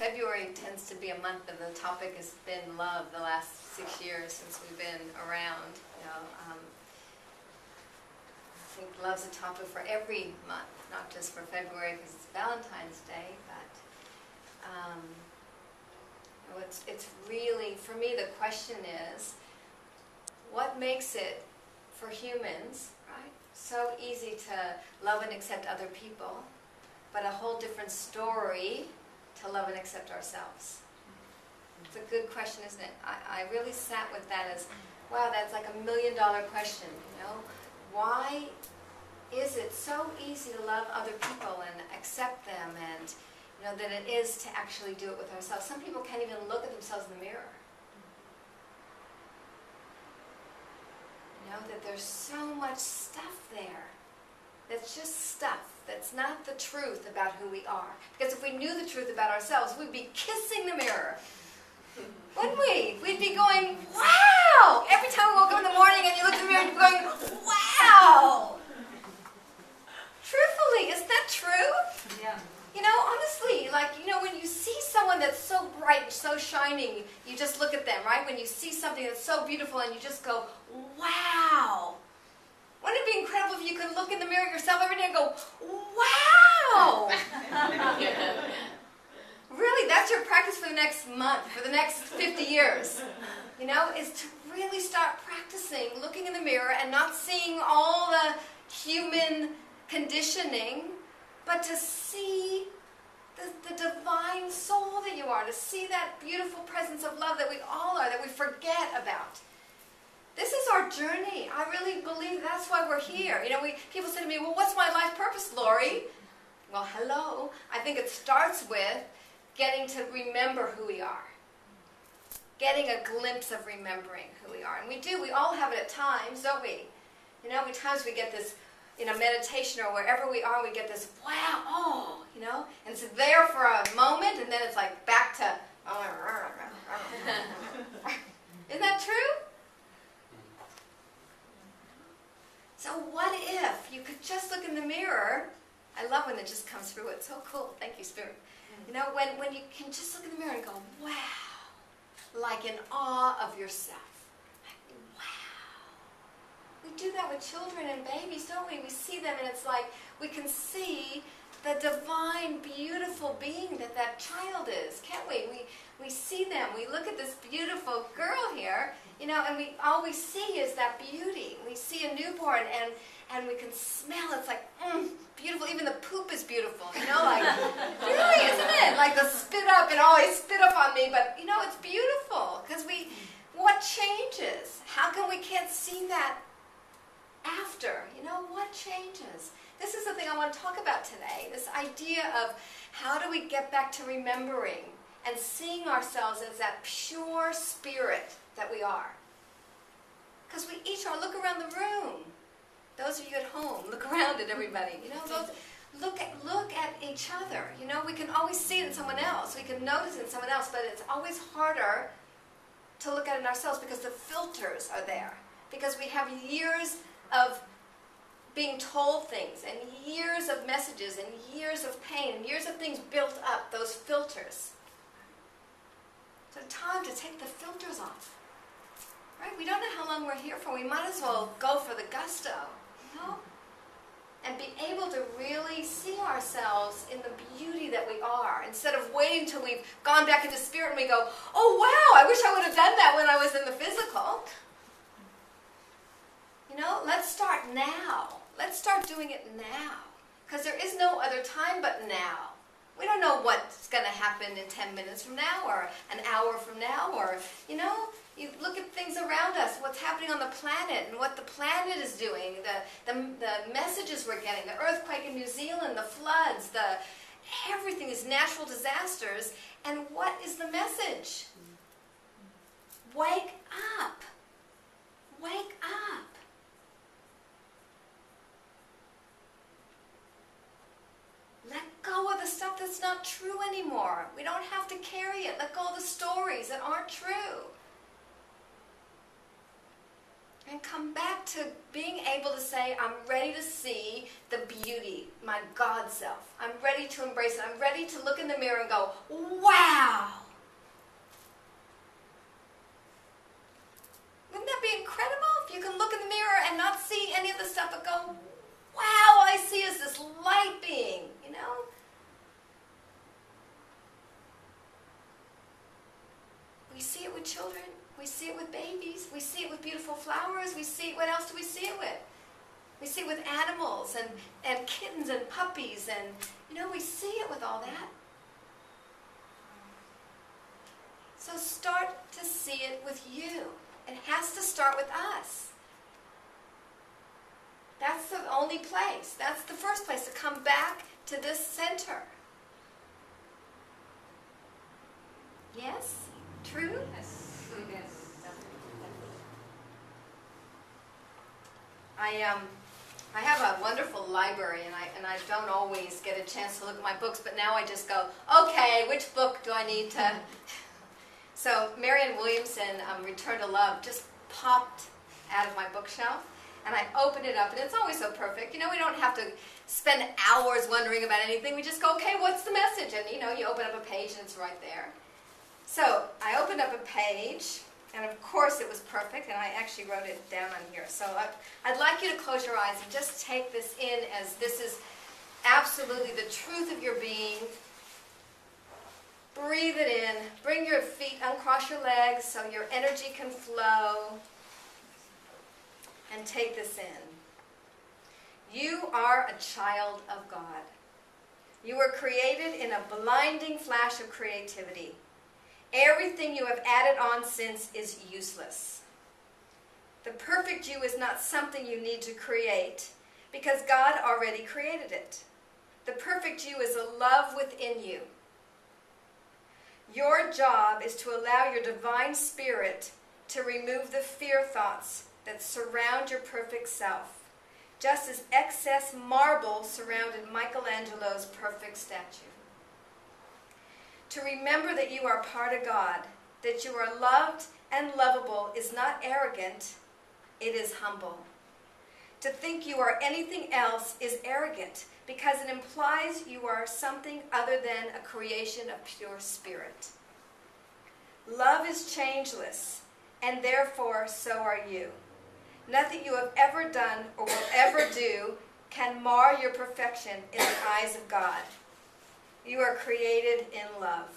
February tends to be a month, and the topic has been love the last 6 years since we've been around. I think love's a topic for every month, not just for February because it's Valentine's Day, but it's really, for me, the question is, what makes it, for humans, right, so easy to love and accept other people, but a whole different story to love and accept ourselves? It's a good question, isn't it? I really sat with that as, wow, that's like $1 million question, you know? Why is it so easy to love other people and accept them, and you know, than it is to actually do it with ourselves? Some people can't even look at themselves in the mirror. You know, that there's so much stuff there that's just stuff. That's not the truth about who we are. Because if we knew the truth about ourselves, we'd be kissing the mirror. Wouldn't we? We'd be going, wow! Every time we woke up in the morning and you look in the mirror, you're going, wow! Truthfully, isn't that true? Yeah. You know, honestly, like, you know, when you see someone that's so bright, so shining, you just look at them, right? When you see something that's so beautiful and you just go, wow! Wouldn't it be incredible if you could look in the mirror yourself every day and go, wow! Really, that's your practice for the next month, for the next 50 years. You know, is to really start practicing looking in the mirror and not seeing all the human conditioning, but to see the divine soul that you are, to see that beautiful presence of love that we all are, that we forget about. This is our journey. I really believe that's why we're here. You know, people say to me, well, what's my life purpose, Laurie? Well, hello. I think it starts with getting to remember who we are. Getting a glimpse of remembering who we are. And we do. We all have it at times, don't we? You know, at times we get this, in a meditation or wherever we are, we get this, wow, oh, you know, and it's there for a moment, and then it's like back to, isn't that true? So what if you could just look in the mirror? I love when it just comes through. It's so cool. Thank you, Spirit. You know, when you can just look in the mirror and go, wow, like in awe of yourself. We do that with children and babies, don't we? We see them and it's like we can see the divine, beautiful being that that child is, can't we? We see them. We look at this beautiful girl here, you know, and all we see is that beauty. We see a newborn and we can smell. It's like, beautiful. Even the poop is beautiful, you know, like, really, isn't it? Like the spit up, and always spit up on me, but, you know, it's beautiful. Because what changes? How come we can't see that after? You know, what changes? This is the thing I want to talk about today, this idea of how do we get back to remembering and seeing ourselves as that pure spirit that we are. Because we each are. Look around the room. Those of you at home, look around at everybody. You know, look at each other. You know, we can always see it in someone else. We can notice it in someone else, but it's always harder to look at it in ourselves because the filters are there. Because we have years of being told things, and years of messages, and years of pain, and years of things built up, those filters. So time to take the filters off. Right? We don't know how long we're here for. We might as well go for the gusto, you know? And be able to really see ourselves in the beauty that we are, instead of waiting till we've gone back into spirit and we go, oh wow, I wish I would have done that when I was in the physical. You know, let's start now. Let's start doing it now. Because there is no other time but now. We don't know what's going to happen in 10 minutes from now or an hour from now, or, you know, you look at things around us, what's happening on the planet and what the planet is doing, the messages we're getting, the earthquake in New Zealand, the floods, everything, these natural disasters. And what is the message? Wake up. Wake up. Let go of the stuff that's not true anymore. We don't have to carry it. Let go of the stories that aren't true. And come back to being able to say, I'm ready to see the beauty, my God self. I'm ready to embrace it. I'm ready to look in the mirror and go, wow! with children. We see it with babies. We see it with beautiful flowers. We see, what else do we see it with? We see it with animals and kittens and puppies, and we see it with all that. So start to see it with you. It has to start with us. That's the only place. That's the first place, to come back to this center. Yes? True? Yes. Yes. I have a wonderful library, and I don't always get a chance to look at my books, but now I just go, okay, which book do I need to... So Marianne Williamson, Return to Love, just popped out of my bookshelf, and I opened it up, and it's always so perfect. We don't have to spend hours wondering about anything. We just go, okay, what's the message? And you open up a page, and it's right there. So I opened up a page, and of course it was perfect, and I actually wrote it down on here. So I'd like you to close your eyes and just take this in, as this is absolutely the truth of your being. Breathe it in. Bring your feet, uncross your legs so your energy can flow. And take this in. You are a child of God. You were created in a blinding flash of creativity. Everything you have added on since is useless. The perfect you is not something you need to create, because God already created it. The perfect you is a love within you. Your job is to allow your divine spirit to remove the fear thoughts that surround your perfect self, just as excess marble surrounded Michelangelo's perfect statue. To remember that you are part of God, that you are loved and lovable, is not arrogant, it is humble. To think you are anything else is arrogant, because it implies you are something other than a creation of pure spirit. Love is changeless, and therefore so are you. Nothing you have ever done or will ever do can mar your perfection in the eyes of God. You are created in love.